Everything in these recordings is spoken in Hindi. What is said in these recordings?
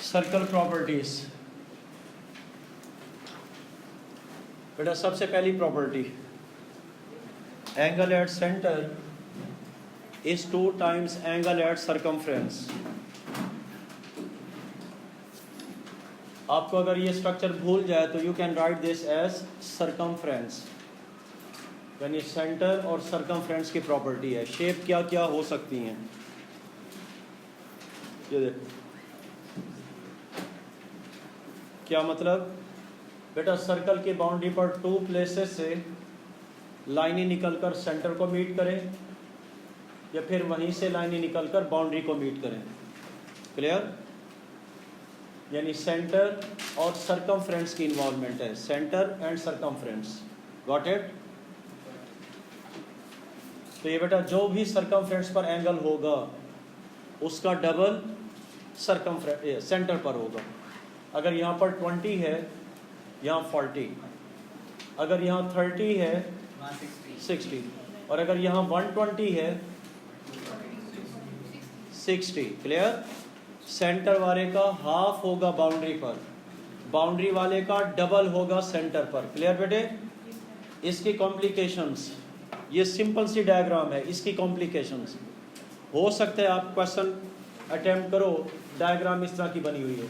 Circle properties. बेटा सबसे पहली property, angle at centre is 2 times angle at circumference. आपको अगर ये स्ट्रक्चर भूल जाए तो you can write this as circumference, यानी सेंटर और सरकमफ्रेंस की प्रॉपर्टी है। शेप क्या क्या हो सकती हैं ये देखो। क्या मतलब बेटा, सर्कल की बाउंड्री पर 2 प्लेसेस से लाइनें निकलकर सेंटर को मीट करें या फिर वहीं से लाइनें निकलकर बाउंड्री को मीट करें। क्लियर? यानी सेंटर और सरकमफ्रेंस की इन्वॉल्वमेंट है, centre and circumference. Got it? तो ये बेटा जो भी सरकमफ्रेंस पर एंगल होगा उसका डबल सरकमफ्रेंस सेंटर पर होगा। अगर यहाँ पर 20 है, यहाँ 40, अगर यहाँ 30 है 60, और अगर यहाँ 120 है 60। क्लियर? सेंटर वाले का हाफ होगा बाउंड्री पर, बाउंड्री वाले का डबल होगा सेंटर पर। क्लियर बेटे? इसकी कॉम्प्लिकेशंस, ये सिंपल सी डायग्राम है, इसकी कॉम्प्लिकेशंस हो सकता है आप क्वेश्चन अटेम्प्ट करो, डायग्राम इस तरह की बनी हुई हो।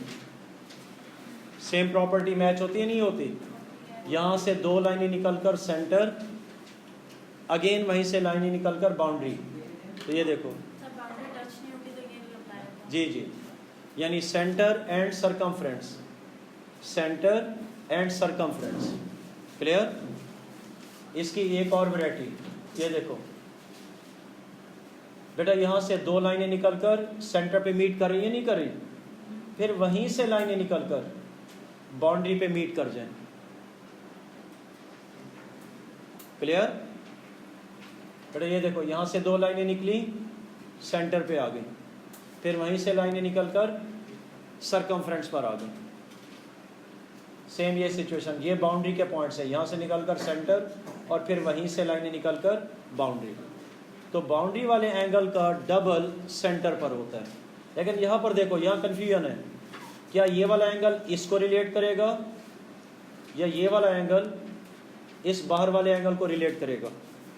सेम प्रॉपर्टी मैच होती है नहीं होती? यहाँ से 2 लाइनें निकलकर सेंटर, अगेन वहीं से लाइनें निकलकर बाउंड्री। तो ये देखो जी जी, यानी centre and circumference, centre and circumference. Clear? इसकी एक और वैरायटी ये देखो बेटा, यहाँ से 2 लाइनें निकलकर सेंटर पे मीट कर रही है, नहीं कर रही, फिर वहीं से लाइनें निकलकर बाउंड्री पे मीट कर जाएं। क्लियर? बेटा ये देखो, यहाँ से 2 लाइनें निकली सेंटर पे आ गई, फिर वहीं से लाइनें निकलकर सरकमफ्रेंस पर आ गई। सेम ये सिचुएशन, ये बाउंड्री के पॉइंट्स है, यहाँ से निकलकर सेंटर और फिर वहीं से लाइनें निकलकर बाउंड्री। तो बाउंड्री वाले एंगल का डबल सेंटर पर होता है। लेकिन यहाँ पर देखो, यहाँ कंफ्यूजन है, क्या ये वाला एंगल इसको रिलेट करेगा या ये वाला एंगल इस बाहर वाले एंगल को रिलेट करेगा?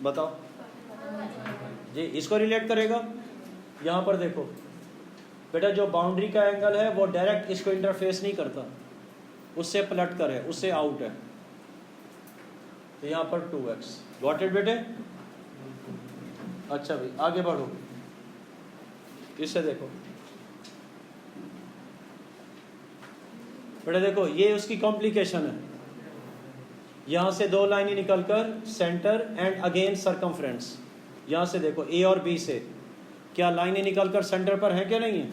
बताओ जी, इसको रिलेट करेगा। यहाँ पर देखो बेटा, जो बाउंड्री का एंगल है वो डायरेक्ट इसको इंटरफेस नहीं करता, उससे पलट कर है, उससे आउट है। तो यहाँ पर 2x। गॉट इट बेटे? अच्छा भाई आगे बढ़ो, इससे देखो बेटा, देखो ये उसकी कॉम्प्लिकेशन है। यहाँ से 2 लाइनें निकलकर सेंटर एंड अगेन सरकमफ्रेंस। यहाँ से देखो A और B से क्या लाइनें निकलकर सेंटर पर हैं क्या नहीं है,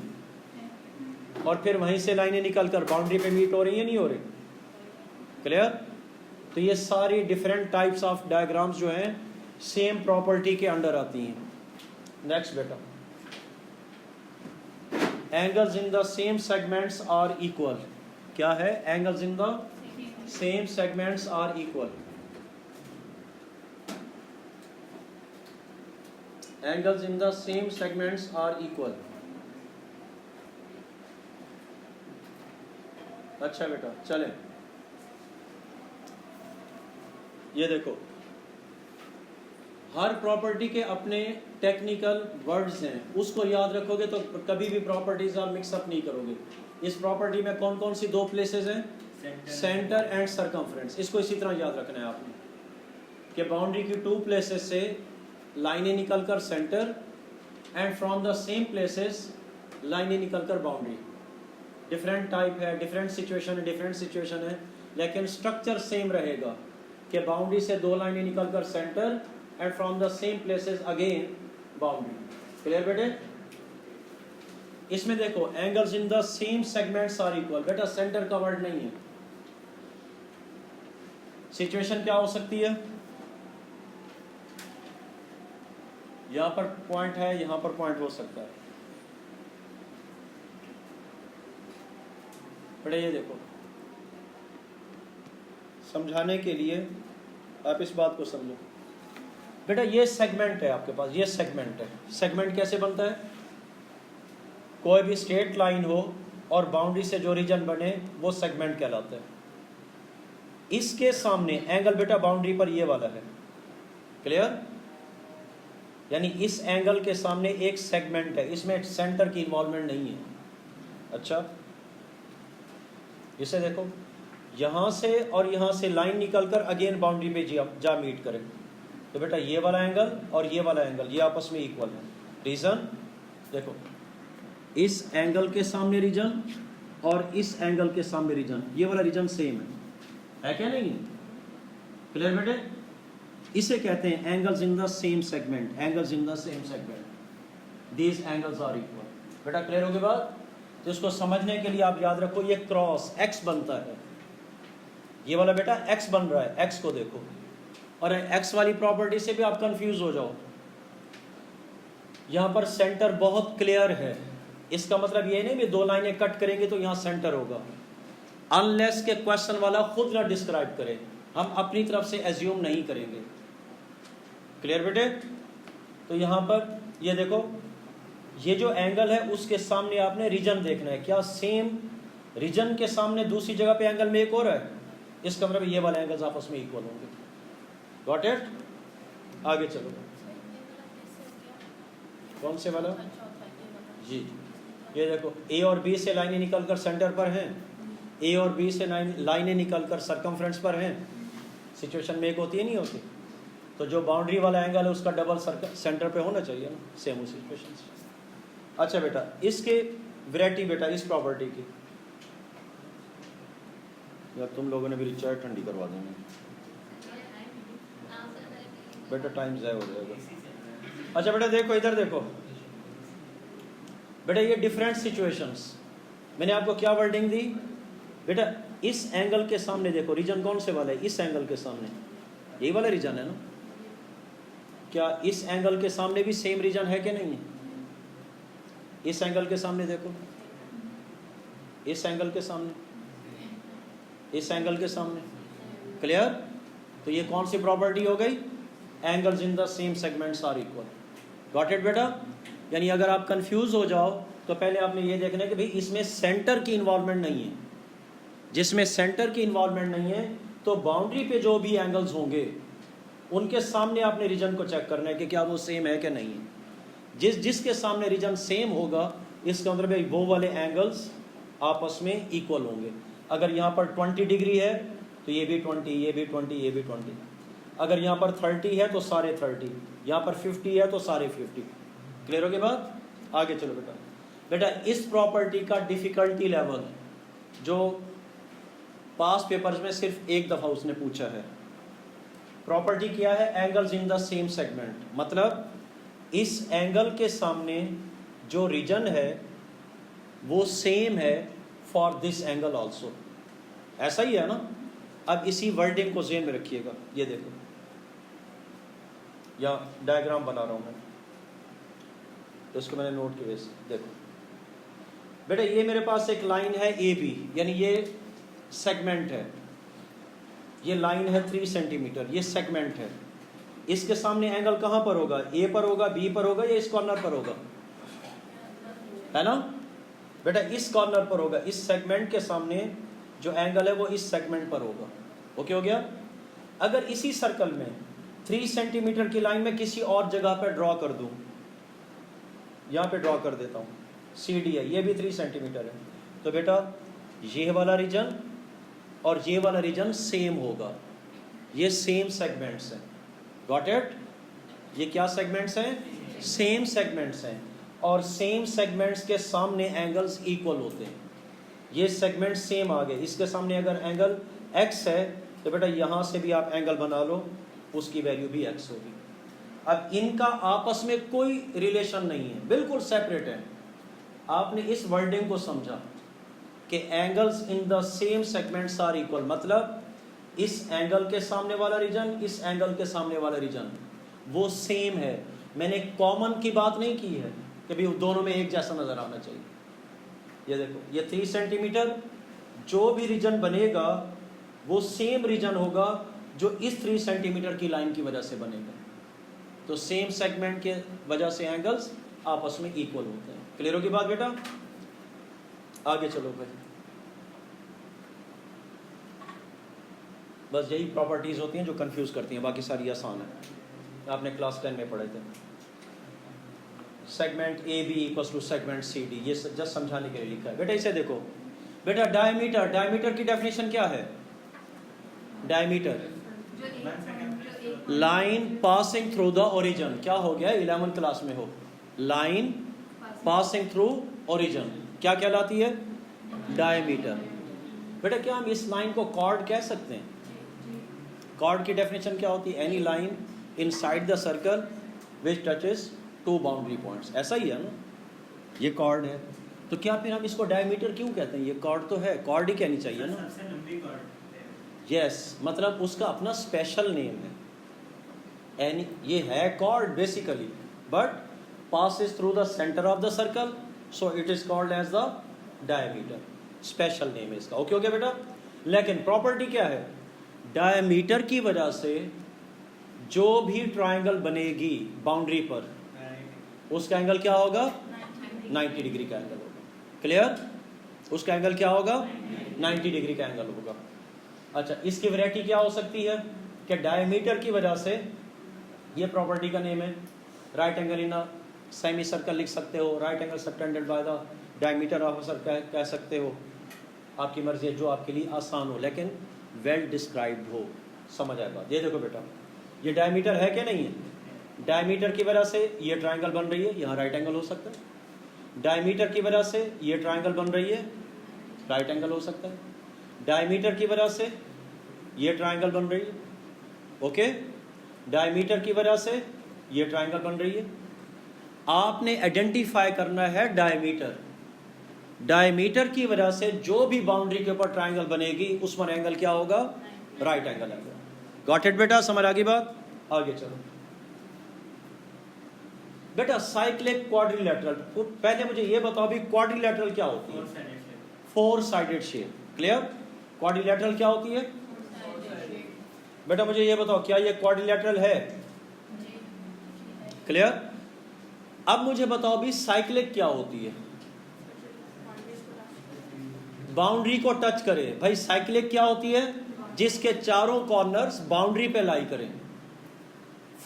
और फिर वहीं से लाइनें निकलकर बाउंड्री पे मीट हो रही है नहीं हो रही। क्लियर? तो ये सारी डिफरेंट टाइप्स ऑफ डायग्राम्स जो हैं सेम प्रॉपर्टी के अंडर आती हैं। नेक्स्ट बेटा, angles in the same segments are equal. क्या है? Angles in the same segments are equal. Angles in the same segments are equal. अच्छा बेटा चले, ये देखो, हर प्रॉपर्टी के अपने टेक्निकल वर्ड्स हैं, उसको याद रखोगे तो कभी भी प्रॉपर्टीज आप मिक्सअप नहीं करोगे। इस प्रॉपर्टी में कौन कौन सी 2 प्लेसेस हैं? Centre and circumference. इसको इसी तरह याद रखना है आपने कि बाउंड्री की 2 प्लेसेस से लाइनें निकलकर centre and from the same places लाइनें निकलकर बाउंड्री। डिफरेंट टाइप है, डिफरेंट सिचुएशन है, डिफरेंट सिचुएशन है, लेकिन स्ट्रक्चर सेम रहेगा कि बाउंड्री से 2 लाइनें निकलकर centre and from the same places again boundary. Clear बेटे? इसमें देखो, angles in the same segments are equal. बेटा सेंटर का वर्ड नहीं है। सिचुएशन क्या हो सकती है? यहां पर पॉइंट है, यहां पर पॉइंट हो सकता है। बेटा ये देखो, समझाने के लिए आप इस बात को समझो। बेटा ये सेगमेंट है आपके पास, ये सेगमेंट है। सेगमेंट कैसे बनता है? कोई भी स्ट्रेट लाइन हो और बाउंड्री से जो रीजन बने वो सेगमेंट कहलाता है। इसके सामने एंगल बेटा बाउंड्री पर ये वाला है, क्लियर? यानी इस एंगल के सामने एक सेगमेंट है, इसमें सेंटर की इन्वॉल्वमेंट नहीं है। अच्छा, इसे देखो, यहां से और यहां से लाइन निकलकर अगेन बाउंड्री पे जा मीट करे, तो बेटा ये वाला एंगल और ये वाला एंगल ये आपस में इक्वल है। रीजन देखो, इस एंगल के सामने रीजन और इस एंगल के सामने रीजन, ये वाला रीजन सेम है क्या नहीं? क्लियर बेटे? इसे कहते हैं angles in the same segment, angles in the same segment, these angles are equal. बेटा क्लियर हो गई बात? तो इसको समझने के लिए आप याद रखो, ये क्रॉस एक्स बनता है, ये वाला बेटा एक्स बन रहा है, एक्स को देखो, और एक्स वाली प्रॉपर्टी से भी आप कंफ्यूज हो जाओ। यहां पर सेंटर बहुत क्लियर है, इसका मतलब ये नहीं भी दो लाइनें कट करेंगे तो यहां सेंटर होगा, अनलेस के क्वेश्चन वाला खुद ना डिस्क्राइब करे, हम अपनी तरफ से एज्यूम नहीं करेंगे। क्लियर बेटे? तो यहां पर ये देखो, ये जो एंगल है उसके सामने आपने रीजन देखना है, क्या सेम रीजन के सामने दूसरी जगह पे एंगल मेक हो रहा है? इसका मतलब ये वाले एंगल्स आपस में इक्वल होंगे। Got it? आगे चलो, कौन से वाला जी? ये देखो, ए और बी से लाइनें निकलकर सेंटर पर हैं, ए और बी से लाइनें निकलकर सरकमफ्रेंस पर हैं, सिचुएशन मेक होती है नहीं होती? तो जो बाउंड्री वाला एंगल है उसका डबल सेंटर पे होना चाहिए ना, सेम उस सिचुएशन से। अच्छा बेटा, इसके वैरायटी बेटा इस प्रॉपर्टी की, यार तुम लोगों ने मेरी चाय ठंडी करवा देंगे बेटा, टाइम ज़ाया हो जाएगा। अच्छा बेटा देखो, इधर देखो बेटा, ये डिफरेंट सिचुएशंस, मैंने आपको क्या वर्डिंग दी बेटा? इस एंगल के सामने देखो, रीजन कौन से वाला है? इस एंगल के सामने यही वाला रीजन है ना? क्या इस एंगल के सामने भी सेम रीजन है कि नहीं है? इस एंगल के सामने देखो, इस एंगल के सामने, इस एंगल के सामने, क्लियर? तो ये कौन सी प्रॉपर्टी हो गई? Angles in the same segments are equal. Got it बेटा? यानी अगर आप कंफ्यूज हो जाओ तो पहले आपने ये देखना है कि भाई इसमें सेंटर की इन्वॉल्वमेंट नहीं है, जिसमें सेंटर की इन्वॉल्वमेंट नहीं है तो बाउंड्री पे जो भी एंगल्स होंगे उनके सामने आपने रीजन को चेक करना है कि क्या वो सेम है कि नहीं है। जिसके सामने रीजन सेम होगा, इसका मतलब है वो वाले एंगल्स आपस में इक्वल होंगे। अगर यहाँ पर 20 डिग्री है तो ये भी 20, ये भी 20, ये भी 20। अगर यहाँ पर 30 है तो सारे 30, यहाँ पर 50 है तो सारे 50। क्लियर हो गई बात? आगे चलो बेटा। बेटा इस प्रॉपर्टी का डिफिकल्टी लेवल जो पास पेपर्स में सिर्फ एक दफ़ा उसने पूछा है, प्रॉपर्टी क्या है? Angles in the same segment, मतलब इस एंगल के सामने जो रीजन है वो सेम है फॉर दिस एंगल ऑल्सो। ऐसा ही है ना? अब इसी वर्डिंग को ज़हन में रखिएगा। ये देखो, या डायग्राम बना रहा हूं मैं, तो इसको मैंने नोट किया। देखो बेटा, ये मेरे पास एक लाइन है ए बी, यानी ये सेगमेंट है, ये लाइन है 3 सेंटीमीटर, ये सेगमेंट है। इसके सामने एंगल कहां पर होगा? ए पर होगा, बी पर होगा, या इस कॉर्नर पर होगा? है ना बेटा? इस कॉर्नर पर होगा। इस सेगमेंट के सामने जो एंगल है वो इस सेगमेंट पर होगा। ओके हो गया? अगर इसी सर्कल में 3 सेंटीमीटर की लाइन में किसी और जगह पर ड्रॉ कर दूं, यहां पे ड्रॉ कर देता हूं, सी डी है, ये भी 3 सेंटीमीटर है, तो बेटा ये वाला रीजन और ये वाला रीजन सेम होगा, ये सेम सेगमेंट्स हैं। Got it? ये क्या सेगमेंट्स हैं? सेम सेगमेंट्स हैं, और सेम सेगमेंट्स के सामने एंगल्स इक्वल होते हैं। ये सेगमेंट सेम आ गए, इसके सामने अगर एंगल x है तो बेटा यहाँ से भी आप एंगल बना लो, उसकी वैल्यू भी x होगी। अब इनका आपस में कोई रिलेशन नहीं है, बिल्कुल सेपरेट है। आपने इस वर्डिंग को समझा कि angles in the same segments are equal, मतलब इस एंगल के सामने वाला रीजन, इस एंगल के सामने वाला रीजन वो सेम है। मैंने कॉमन की बात नहीं की है कि भी दोनों में एक जैसा नजर आना चाहिए। ये देखो, ये 3 सेंटीमीटर, जो भी रीजन बनेगा वो सेम रीजन होगा जो इस 3 सेंटीमीटर की लाइन की वजह से बनेगा। तो सेम सेगमेंट के वजह से एंगल्स आपस में इक्वल होते हैं। क्लियर होगी बात बेटा? आगे चलो भाई, बस यही प्रॉपर्टीज होती हैं जो कंफ्यूज करती हैं, बाकी सारी आसान है, आपने क्लास 10 में पढ़े थे। Segment A B equals to segment C D, ये जस्ट समझाने के लिए लिखा है बेटा। इसे देखो बेटा, डायमीटर, डायमीटर की डेफिनेशन क्या है? Diameter line passing through the origin, क्या हो गया 11 क्लास में हो, लाइन पासिंग थ्रू ओरिजिन क्या कहलाती है? डायमीटर। बेटा क्या हम इस लाइन को कॉर्ड कह सकते हैं? कॉर्ड की डेफिनेशन क्या होती है? Any line inside the circle which touches two boundary points, ऐसा ही है ना, ये कॉर्ड है। तो क्या फिर हम इसको डायमीटर क्यों कहते हैं? ये कॉर्ड तो है, कॉर्ड ही कहनी चाहिए ना। सबसे लंबी कॉर्ड। यस, मतलब उसका अपना स्पेशल नेम है, एनी, ये है chord basically, but passes through the center of the circle, so it is called as the diameter, special name है इसका। ओके ओके बेटा, लेकिन प्रॉपर्टी क्या है? डायमीटर की वजह से जो भी ट्रायंगल बनेगी बाउंड्री पर, उसका एंगल क्या होगा? 90 डिग्री का एंगल होगा। क्लियर? उसका एंगल क्या होगा? 90 डिग्री का एंगल होगा। अच्छा, इसकी वैरायटी क्या हो सकती है कि डायमीटर की वजह से, ये प्रॉपर्टी का नेम है, right angle in semi circle लिख सकते हो, right angle subtended by the diameter of a circle कह सकते हो, आपकी मर्जी है, जो आपके लिए आसान हो लेकिन वेल डिस्क्राइब्ड हो, समझ आए बात। ये देखो बेटा, ये डायमीटर है क्या नहीं है? डायमीटर की वजह से ये ट्रायंगल बन रही है, यहाँ राइट एंगल हो सकता है। डायमीटर की वजह से ये ट्रायंगल बन रही है, राइट एंगल हो सकता है। डायमीटर की वजह से ये ट्रायंगल बन रही है, ओके। डायमीटर की वजह से ये ट्रायंगल बन रही है। आपने आइडेंटिफाई करना है डायमीटर, डायमीटर की वजह से जो भी बाउंड्री के ऊपर ट्रायंगल बनेगी उस पर एंगल क्या होगा? राइट एंगल आएगा। गॉट इट बेटा, समझ आ गई बात? आगे चलो बेटा, साइक्लिक क्वाड्रिलेटरल, पहले मुझे ये बताओ भी क्वाड्रिलेटरल क्या होती है? Four sided shape. Clear? Quadrilateral क्या होती है बेटा? मुझे ये बताओ, क्या ये क्वाड्रिलेटरल है? क्लियर? अब मुझे बताओ भी साइक्लिक क्या होती है? बाउंड्री को टच करे। भाई साइक्लिक क्या होती है? जिसके चारों कॉर्नर्स बाउंड्री पे लाई करें।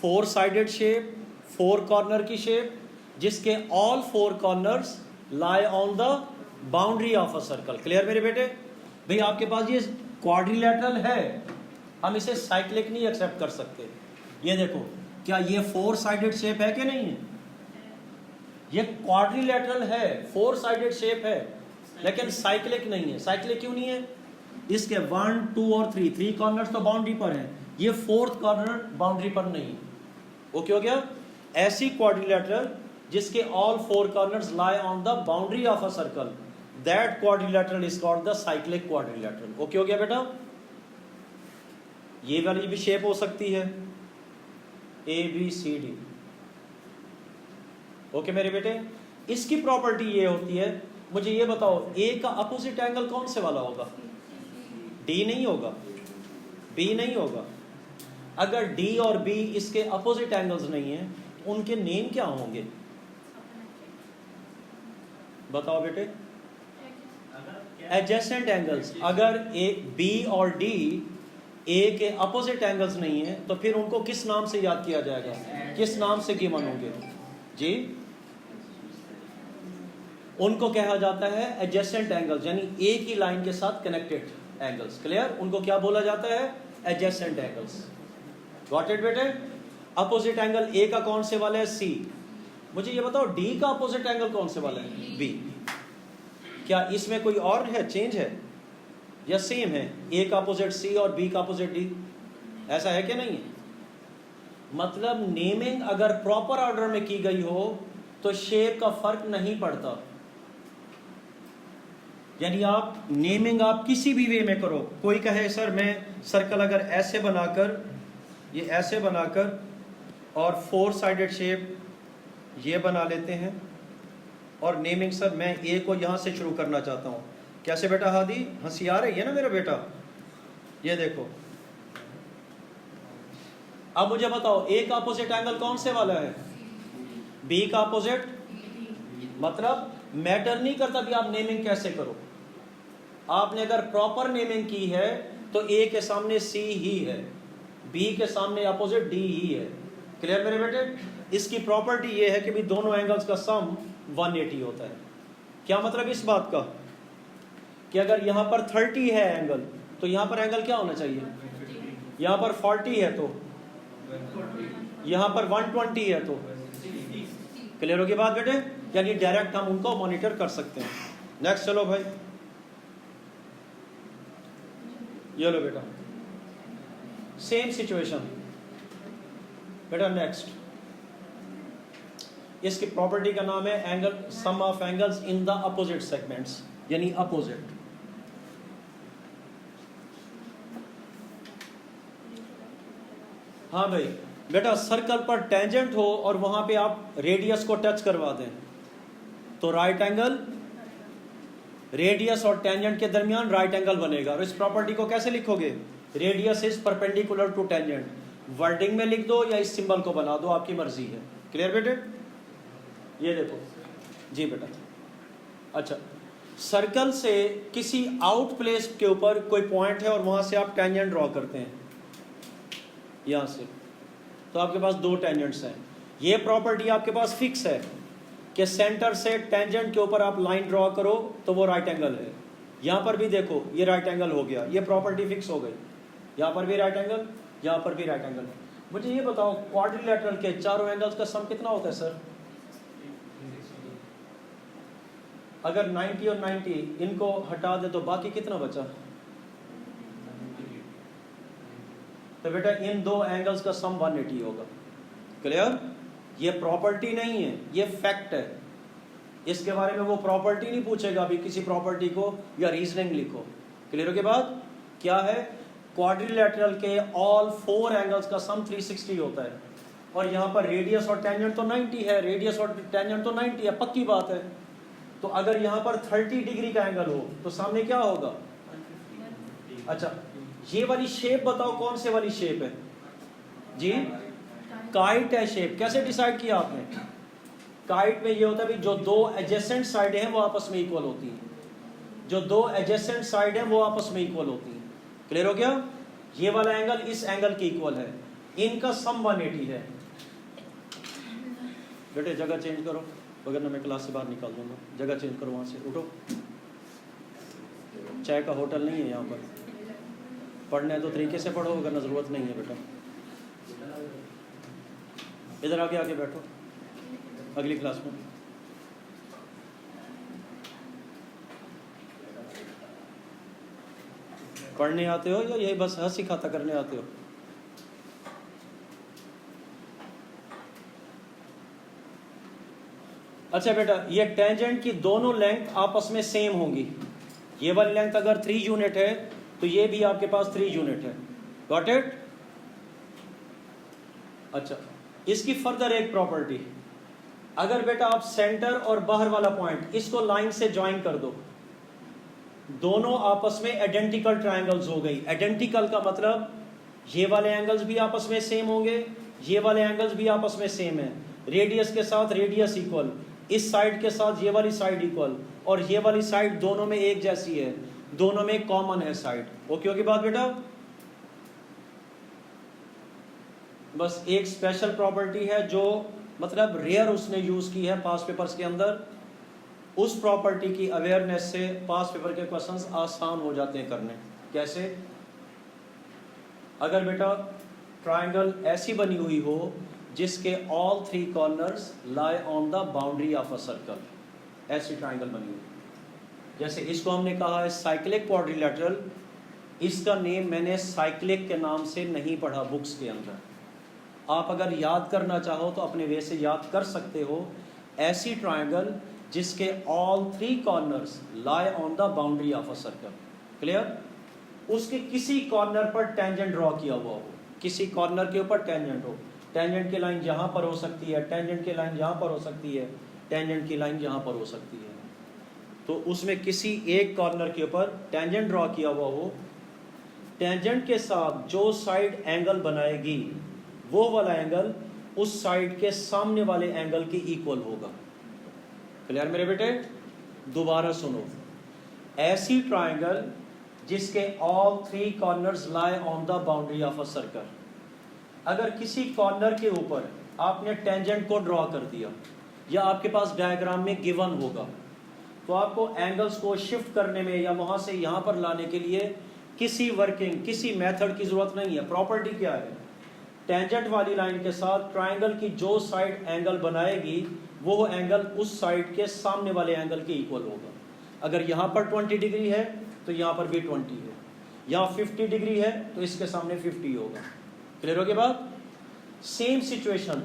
Four sided shape, four corner की शेप, जिसके all four corners lie on the boundary of a circle. Clear मेरे बेटे? भाई आपके पास ये क्वाड्रिलेटरल है, हम इसे साइक्लिक नहीं एक्सेप्ट कर सकते। ये देखो, क्या ये फोर साइडेड शेप है कि नहीं है? ये क्वाड्रिलेटरल है, फोर साइडेड शेप है, लेकिन साइक्लिक नहीं है। साइक्लिक क्यों नहीं है? इसके 1, 2 और 3 कॉर्नर्स तो बाउंड्री पर हैं, ये फोर्थ कॉर्नर बाउंड्री पर नहीं है। ओके हो गया? ऐसी क्वाड्रिलेटरल जिसके all four corners lie on the boundary of a circle, that quadrilateral is called the cyclic quadrilateral. Okay हो गया बेटा? ये वाली भी शेप हो सकती है, ABCD। ओके मेरे बेटे, इसकी प्रॉपर्टी ये होती है, मुझे ये बताओ A का अपोजिट एंगल कौन से वाला होगा? D नहीं होगा, B नहीं होगा। अगर D और B इसके अपोजिट एंगल्स नहीं है, उनके नेम क्या होंगे? बताओ बेटे। Adjacent angles. अगर B और D A के अपोजिट एंगल्स नहीं है तो फिर उनको किस नाम से याद किया जाएगा? किस नाम से गिवन होंगे जी? उनको कहा जाता है एडजेसेंट एंगल्स, यानी एक ही लाइन के साथ कनेक्टेड एंगल्स। क्लियर? उनको क्या बोला जाता है? Adjacent angles. गॉट इट बेटे? अपोजिट एंगल A का कौन से वाला है? C। मुझे ये बताओ D का अपोजिट एंगल कौन से वाला है? B। क्या इसमें कोई और है, चेंज है या सेम है? A का अपोजिट C और B का अपोजिट D, ऐसा है कि नहीं है? मतलब नेमिंग अगर प्रॉपर ऑर्डर में की गई हो तो शेप का फर्क नहीं पड़ता। यानी आप नेमिंग आप किसी भी वे में करो, कोई कहे सर मैं सर्कल अगर ऐसे बनाकर, ये ऐसे बनाकर और फोर साइडेड शेप ये बना लेते हैं, और नेमिंग सर मैं ए को यहाँ से शुरू करना चाहता हूँ। कैसे बेटा हादी? हंसी आ रही है ना मेरा बेटा? ये देखो, अब मुझे बताओ ए का अपोजिट एंगल कौन से वाला है? बी का अपोजिट, मतलब मैटर नहीं करता भी आप नेमिंग कैसे करो। आपने अगर प्रॉपर नेमिंग की है तो ए के सामने सी ही है, बी के सामने अपोजिट डी ही है। क्लियर मेरे बेटे? इसकी प्रॉपर्टी ये है कि भी दोनों एंगल्स का सम 180 होता है। क्या मतलब इस बात का कि अगर यहां पर 30 है एंगल तो यहां पर एंगल क्या होना चाहिए? यहां पर 40 है तो यहां पर 120 है तो। क्लियर होगी बात बेटे? यानी डायरेक्ट हम उनको मॉनिटर कर सकते हैं। नेक्स्ट चलो भाई, ये लो बेटा सेम सिचुएशन बेटा। नेक्स्ट इसकी प्रॉपर्टी का नाम है angle sum of angles in the opposite segments, यानी अपोजिट। हाँ भाई बेटा, सर्कल पर टेंजेंट हो और वहां पे आप रेडियस को टच करवा दें तो राइट एंगल, रेडियस और टेंजेंट के दरमियान राइट एंगल बनेगा। और इस प्रॉपर्टी को कैसे लिखोगे? Radius is perpendicular to tangent. Wording में लिख दो या इस सिंबल को बना दो, आपकी मर्जी है। क्लियर बेटे? ये देखो जी बेटा। अच्छा, सर्कल से किसी आउट प्लेस के ऊपर कोई पॉइंट है और वहां से आप टेंजेंट ड्रॉ करते हैं यहां से, तो आपके पास दो टेंजेंट्स हैं। ये प्रॉपर्टी आपके पास फिक्स है कि सेंटर से टेंजेंट के ऊपर आप लाइन ड्रॉ करो तो वो राइट एंगल है। यहां पर भी देखो ये राइट एंगल हो गया, ये प्रॉपर्टी फिक्स हो गई। यहां पर भी राइट एंगल, यहां पर भी राइट एंगल। मुझे ये बताओ क्वाड्रिलेटरल के चारों एंगल्स का सम कितना होता है सर? अगर 90 और 90 इनको हटा दे तो बाकी कितना बचा? तो बेटा इन दो एंगल्स का सम 180 होगा। क्लियर? ये प्रॉपर्टी नहीं है, ये फैक्ट है। इसके बारे में वो प्रॉपर्टी नहीं पूछेगा अभी किसी प्रॉपर्टी को या रीजनिंग लिखो। क्लियर हो के बाद क्या है? क्वाड्रिलेटरल के ऑल 4 एंगल्स का सम 360 होता है। और यहाँ पर रेडियस और टेंजेंट तो 90 है, रेडियस और टेंजेंट तो 90 है, पक्की बात है। तो अगर यहाँ पर 30 डिग्री का एंगल हो तो सामने क्या होगा? अच्छा, ये वाली शेप बताओ कौन से वाली शेप है जी? काइट है शेप। कैसे डिसाइड किया आपने? काइट में ये होता है भी जो दो एडजेसेंट साइड हैं वो आपस में इक्वल होती हैं, जो दो एडजेसेंट साइड हैं वो आपस में इक्वल होती हैं। क्लियर हो गया? ये वाला एंगल इस एंगल के इक्वल है, इनका सम 180 है। बेटे जगह चेंज करो वगैरह मैं क्लास से बाहर निकाल दूंगा। जगह चेंज करो, वहां से उठो। चाय का होटल नहीं है यहाँ पर, पढ़ना है तो तरीके से पढ़ो, वरना जरूरत नहीं है बेटा। इधर आके आके बैठो अगली क्लास में। पढ़ने आते हो या यही बस हंसी खाता करने आते हो? अच्छा बेटा, ये टेंजेंट की दोनों लेंथ आपस में सेम होंगी। ये वाली लेंथ अगर 3 यूनिट है तो ये भी आपके पास 3 यूनिट है। Got it? अच्छा, इसकी फर्दर एक प्रॉपर्टी, अगर बेटा आप सेंटर और बाहर वाला पॉइंट इसको लाइन से ज्वाइन कर दो, दोनों आपस में आइडेंटिकल ट्रायंगल्स हो गई। आइडेंटिकल का मतलब ये वाले एंगल्स भी आपस में सेम होंगे, ये वाले एंगल्स भी आपस में सेम है। रेडियस के साथ रेडियस इक्वल, इस साइड के साथ ये वाली साइड इक्वल, और ये वाली साइड दोनों में एक जैसी है, दोनों में कॉमन है साइड। ओके ओके बात बेटा? बस एक स्पेशल प्रॉपर्टी है जो मतलब रेयर उसने यूज की है पास पेपर्स के अंदर। उस प्रॉपर्टी की अवेयरनेस से पास पेपर के क्वेश्चंस आसान हो जाते हैं करने। कैसे? अगर बेटा ट्रायंगल ऐसी बनी हुई हो जिसके all 3 corners lie on the boundary of a circle, ऐसी ट्रायंगल बनी हुई, जैसे इसको हमने कहा है साइक्लिक क्वाड्रिलेटरल। इसका नेम मैंने साइक्लिक के नाम से नहीं पढ़ा बुक्स के अंदर। आप अगर याद करना चाहो तो अपने वे से याद कर सकते हो। ऐसी ट्रायंगल जिसके all 3 corners lie on the boundary of a circle. Clear? उसके किसी कॉर्नर पर टेंजेंट ड्रॉ किया हुआ हो, किसी कॉर्नर के ऊपर टेंजेंट हो। टेंजेंट की लाइन यहाँ पर हो सकती है, टेंजेंट की लाइन यहाँ पर हो सकती है, टेंजेंट की लाइन यहाँ पर हो सकती है। तो उसमें किसी एक कॉर्नर के ऊपर टेंजेंट ड्रॉ किया हुआ हो, टेंजेंट के साथ जो साइड एंगल बनाएगी वो वाला एंगल उस साइड के सामने वाले एंगल के इक्वल होगा। क्लियर मेरे बेटे? दोबारा सुनो, ऐसी ट्राइंगल जिसके all 3 corners lie on the boundary of a circle. अगर किसी कॉर्नर के ऊपर आपने टेंजेंट को ड्रॉ कर दिया या आपके पास डायग्राम में गिवन होगा, तो आपको एंगल्स को शिफ्ट करने में या वहां से यहां पर लाने के लिए किसी वर्किंग, किसी मेथड की जरूरत नहीं है। प्रॉपर्टी क्या है? टेंजेंट वाली लाइन के साथ ट्राइंगल की जो साइड एंगल बनाएगी वो एंगल उस साइड के सामने वाले एंगल के इक्वल होगा। अगर यहाँ पर 20 डिग्री है तो यहाँ पर भी 20 है, यहाँ 50 डिग्री है तो इसके सामने 50 होगा। क्लियर हो गया बात? सेम सिचुएशन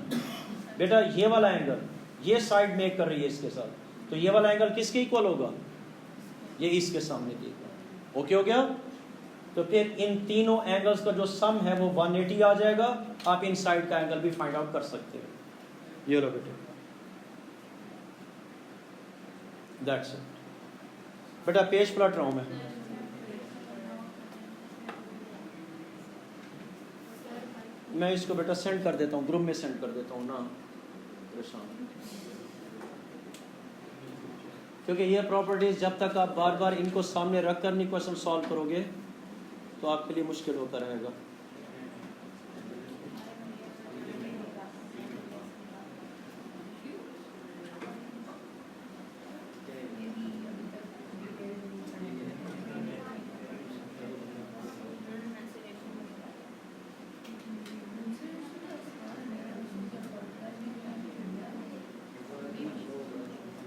बेटा, ये वाला एंगल ये साइड मेक कर रही है इसके साथ, तो ये वाला एंगल किसके इक्वल होगा? ये इसके सामने के इक्वल। ओके हो गया? तो फिर इन तीनों एंगल्स का जो सम है वो 180 आ जाएगा। आप इन साइड का एंगल भी फाइंड आउट कर सकते हो। ये लो बेटे, दैट्स इट। बेटा पेज पलट रहा हूं मैं। मैं इसको बेटा सेंड कर देता हूँ, ग्रुप में सेंड कर देता हूँ ना, परेशान। क्योंकि ये प्रॉपर्टीज जब तक आप बार बार इनको सामने रख कर नहीं क्वेश्चन सॉल्व करोगे तो आपके लिए मुश्किल होता रहेगा।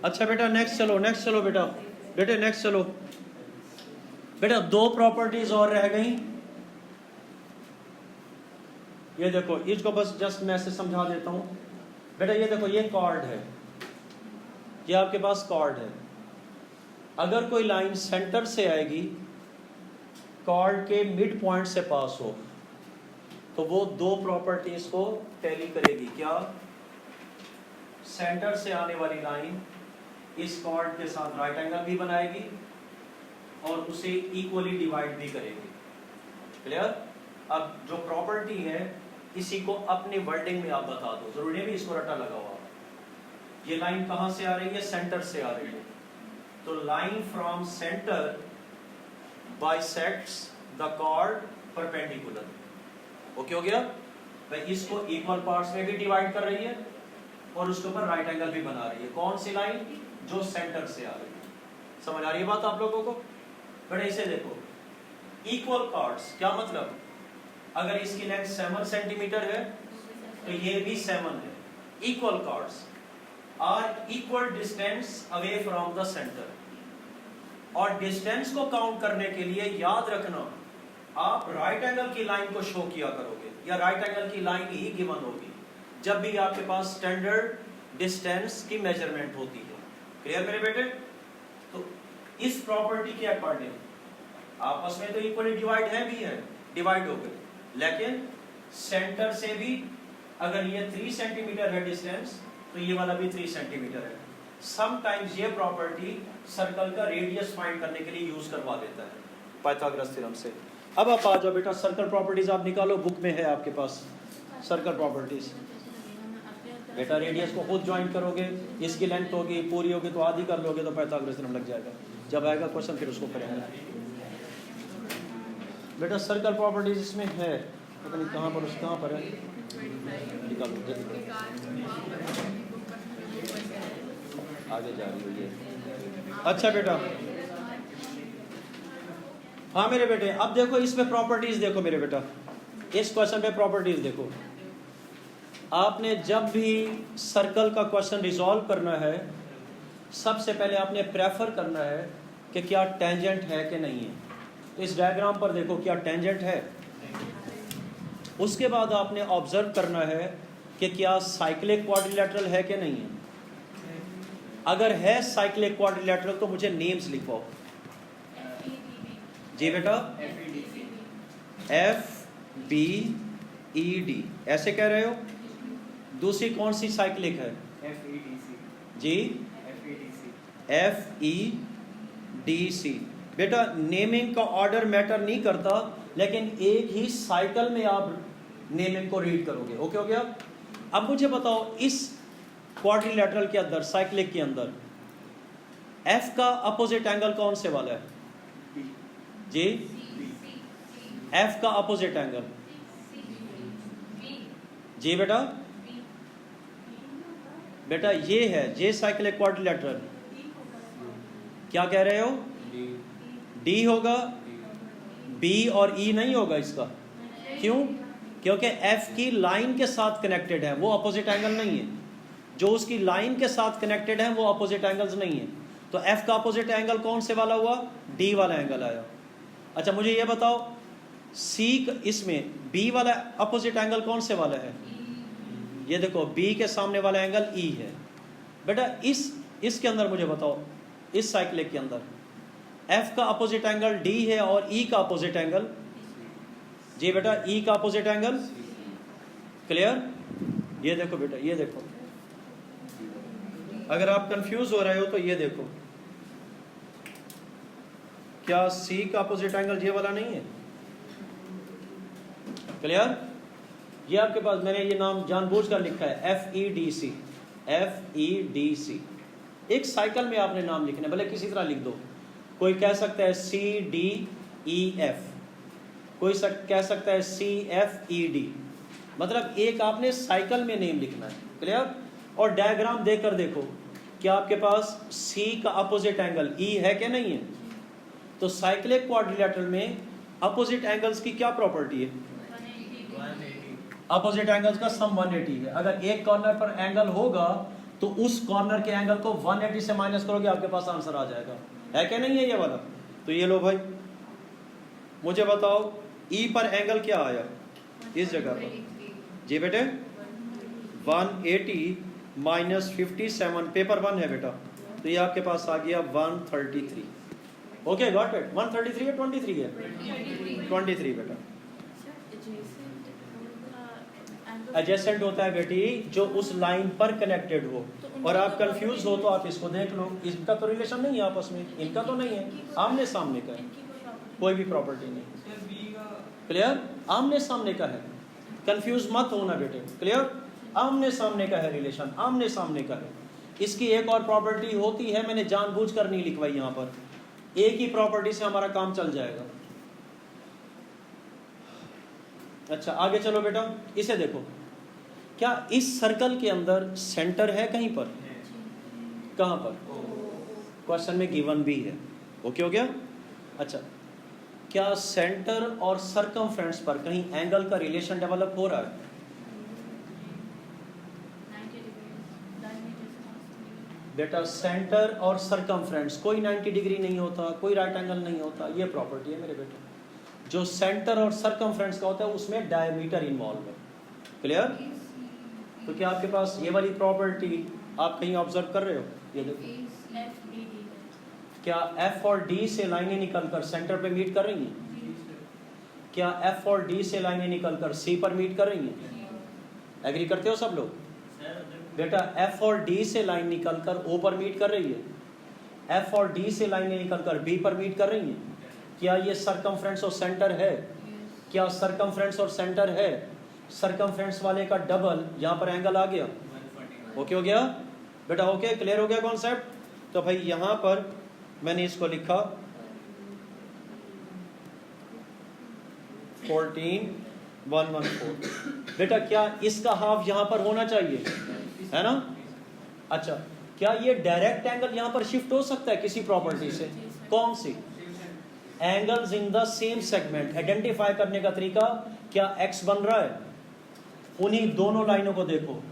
अच्छा बेटा नेक्स्ट चलो, नेक्स्ट चलो बेटा, बेटे नेक्स्ट चलो बेटा। 2 प्रॉपर्टीज और रह गई। ये देखो, इसको बस जस्ट मैं ऐसे समझा देता हूं बेटा। ये देखो, ये कॉर्ड है, ये आपके पास कॉर्ड है। अगर कोई लाइन सेंटर से आएगी, कॉर्ड के मिड पॉइंट से पास हो, तो वो 2 प्रॉपर्टीज को टैली करेगी। क्या? सेंटर से आने वाली लाइन इस कॉर्ड के साथ राइट एंगल भी बनाएगी और उसे इक्वली डिवाइड भी करेगी। क्लियर? अब जो प्रॉपर्टी है इसी को अपने वर्डिंग में आप बता दो, जरूरी नहीं भी इसको रटा लगा हुआ। ये लाइन कहां से आ रही है? सेंटर से आ रही है। तो line from centre bisects the chord perpendicular. Okay हो गया? भाई इसको इक्वल पार्ट्स में भी डिवाइड कर रही है और उसके ऊपर राइट एंगल भी बना रही है। कौन सी लाइन? जो सेंटर से आ रही है। समझ आ रही है बात आप लोगों को? बड़े इसे देखो, इक्वल कॉर्ड्स क्या मतलब? अगर इसकी लेंथ 7 सेंटीमीटर है तो ये भी 7 है। Equal chords are equal distance away from the centre. और डिस्टेंस को काउंट करने के लिए याद रखना, आप राइट एंगल की लाइन को शो किया करोगे या राइट एंगल की लाइन ही गिवन होगी जब भी आपके पास स्टैंडर्ड डिस्टेंस की मेजरमेंट होती है। क्लियर मेरे बेटे? तो इस प्रॉपर्टी के अकॉर्डिंग आपस में तो इक्वली डिवाइड है भी है, डिवाइड हो गए, लेकिन सेंटर से भी अगर ये 3 सेंटीमीटर है डिस्टेंस, तो ये वाला भी 3 सेंटीमीटर है। समटाइम्स ये प्रॉपर्टी सर्कल का रेडियस फाइंड करने के लिए यूज करवा देता है पाइथागोरस थ्योरम से। अब आप आ जाओ बेटा, सर्कल प्रॉपर्टीज आप निकालो, बुक में है आपके पास सर्कल प्रॉपर्टीज। बेटा रेडियस को खुद ज्वाइन करोगे, इसकी लेंथ होगी पूरी होगी तो आधी कर लोगे तो पाइथागोरस थ्योरम लग जाएगा। जब आएगा क्वेश्चन फिर उसको करेंगे। बेटा सर्कल प्रॉपर्टीज इसमें है, पता नहीं कहाँ पर, कहाँ पर है, निकालो आगे जा रही है। अच्छा बेटा, हाँ मेरे बेटे, अब देखो इसमें प्रॉपर्टीज देखो मेरे बेटा, इस क्वेश्चन पे प्रॉपर्टीज देखो। आपने जब भी सर्कल का क्वेश्चन रिजॉल्व करना है, सबसे पहले आपने प्रेफर करना है कि क्या टेंजेंट है कि नहीं है। तो इस डायग्राम पर देखो, क्या टेंजेंट है? उसके बाद आपने ऑब्जर्व करना है कि क्या साइक्लिक क्वाड्रिलेटरल है कि नहीं है। अगर है साइक्लिक क्वाड्रिलेटरल तो मुझे नेम्स लिखवाओ। जी बेटा, FBED ऐसे कह रहे हो। दूसरी कौन सी साइक्लिक है? जी FEDC। बेटा नेमिंग का ऑर्डर मैटर नहीं करता, लेकिन एक ही साइकिल में आप नेमिंग को रीड करोगे। ओके हो गया? अब मुझे बताओ, इस क्वाड्रिलेटरल के अंदर, साइक्लिक के अंदर एफ का अपोजिट एंगल कौन से वाला है जी? एफ का अपोजिट एंगल जी बेटा, बेटा ये है जे साइक्लिक क्वाड्रिलेटरल, क्या कह रहे हो? डी होगा, बी और ई नहीं होगा इसका। क्यों? क्योंकि एफ की लाइन के साथ कनेक्टेड है, वो अपोजिट एंगल नहीं है। जो उसकी लाइन के साथ कनेक्टेड है वो अपोजिट एंगल्स नहीं है। तो एफ का अपोजिट एंगल कौन से वाला हुआ? डी वाला एंगल आया। अच्छा मुझे ये बताओ, सी इसमें बी वाला अपोजिट एंगल कौन से वाला है? ये देखो बी के सामने वाला एंगल ई है। बेटा इसके अंदर मुझे बताओ, इस साइक्लिक के अंदर एफ का अपोजिट एंगल डी है और ई का अपोजिट एंगल जी बेटा, ई का अपोजिट एंगल क्लियर? ये देखो बेटा, ये देखो, अगर आप कंफ्यूज हो रहे हो तो ये देखो, क्या सी का अपोजिट एंगल ये वाला नहीं है? क्लियर? ये आपके पास मैंने ये नाम जानबूझकर लिखा है F E D C, F E D C. एक साइकिल में आपने नाम लिखना है, भले किसी तरह लिख दो। कोई कह सकता है सी डी ई एफ, कोई कह सकता है सी एफ ई डी, मतलब एक आपने साइकिल में नेम लिखना है। क्लियर? और डायग्राम देखकर देखो क्या आपके पास सी का अपोजिट एंगल ई है क्या नहीं है? तो साइक्लिक क्वाड्रिलेटरल में अपोजिट एंगल्स की क्या प्रॉपर्टी है? अपोजिट एंगल्स का सम 180 है। अगर एक कॉर्नर पर एंगल होगा तो उस कॉर्नर के एंगल को 180 से माइनस करोगे, आपके पास आंसर आ जाएगा। है क्या नहीं है ये वाला? तो ये लो भाई, मुझे बताओ ई पर एंगल क्या आया इस जगह पर? जी बेटे 180 माइनस 57, पेपर 1 है बेटा, तो ये आपके पास आ गया 133। Okay got it? 133 है 23 है? 23 बेटा। एडजेसेंट होता है बेटी जो उस लाइन पर कनेक्टेड हो। और आप कंफ्यूज हो तो आप इसको देख लो, इनका तो रिलेशन नहीं है आपस में, इनका तो नहीं है, आमने सामने का है, कोई भी प्रॉपर्टी नहीं। क्लियर? आमने सामने का है, कंफ्यूज मत होना बेटे। क्लियर? आमने सामने का है रिलेशन, आमने सामने का है। इसकी एक और प्रॉपर्टी होती है, मैंने जानबूझकर नहीं लिखवाई यहाँ पर, एक ही प्रॉपर्टी से हमारा काम चल जाएगा। अच्छा आगे चलो बेटा, इसे देखो, क्या इस सर्कल के अंदर सेंटर है कहीं पर? कहां पर? क्वेश्चन में गिवन भी है। ओके हो गया? अच्छा, क्या सेंटर और सरकमफ्रेंस पर कहीं एंगल का रिलेशन डेवलप हो रहा है? बेटा सेंटर और सरकमफ्रेंस कोई 90 डिग्री नहीं होता, कोई राइट एंगल नहीं होता। ये प्रॉपर्टी है मेरे बेटे। जो सेंटर और सरकमफ्रेंस का होता है उसमें डायमीटर इन्वॉल्व है। क्लियर? तो क्या आपके पास ये वाली प्रॉपर्टी आप कहीं ऑब्जर्व कर रहे हो? ये देखो, क्या एफ और डी से लाइनें निकलकर सेंटर पे मीट कर रही हैं? क्या एफ और डी से लाइनें निकलकर सी पर मीट कर रही हैं? एग्री करते हो सब लोग? बेटा एफ और डी से लाइन निकलकर ओ पर मीट कर रही है, एफ और डी से लाइनें निकलकर बी पर मीट कर रही हैं। क्या ये सरकमफ्रेंस और सेंटर है? क्या सरकमफ्रेंस और सेंटर है? सरकमफ्रेंस वाले का डबल यहाँ पर एंगल आ गया। ओके हो गया बेटा? ओके, क्लियर हो गया कॉन्सेप्ट? तो भाई यहाँ पर मैंने इसको लिखा 14114। बेटा क्या इसका हाफ यहाँ पर होना चाहिए, है ना? अच्छा, क्या ये डायरेक्ट एंगल यहाँ पर शिफ्ट हो सकता है किसी प्रॉपर्टी से? कौन सी? Angles in the same segment identify करने का तरीका, क्या एक्स बन रहा है? उन्हीं दोनों लाइनों को देखो,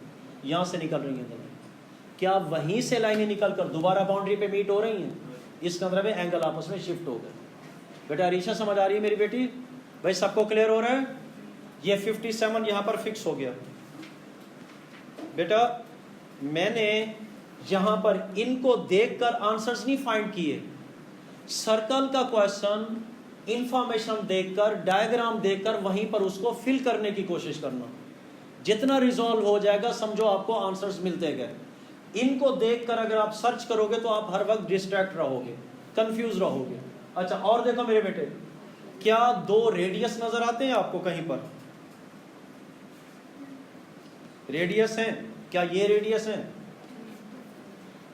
यहां से निकल रही हैं, क्या वहीं से लाइनें निकलकर दोबारा बाउंड्री पे मीट हो रही हैं? इसका मतलब है एंगल आपस में शिफ्ट हो गए। बेटा अरीशा समझ आ रही है मेरी बेटी? भाई सबको क्लियर हो रहा है? ये 57 यहां पर फिक्स हो गया। बेटा मैंने यहां पर इनको देखकर आंसर्स नहीं फाइंड किए। सर्कल का क्वेश्चन इंफॉर्मेशन देखकर, डायग्राम देखकर वहीं पर उसको फिल करने की कोशिश करना। जितना रिजॉल्व हो जाएगा समझो आपको आंसर्स मिलते गए। इनको देखकर अगर आप सर्च करोगे तो आप हर वक्त डिस्ट्रैक्ट रहोगे, कंफ्यूज रहोगे। अच्छा और देखो मेरे बेटे, क्या दो रेडियस नजर आते हैं आपको कहीं पर? रेडियस हैं? क्या ये रेडियस हैं?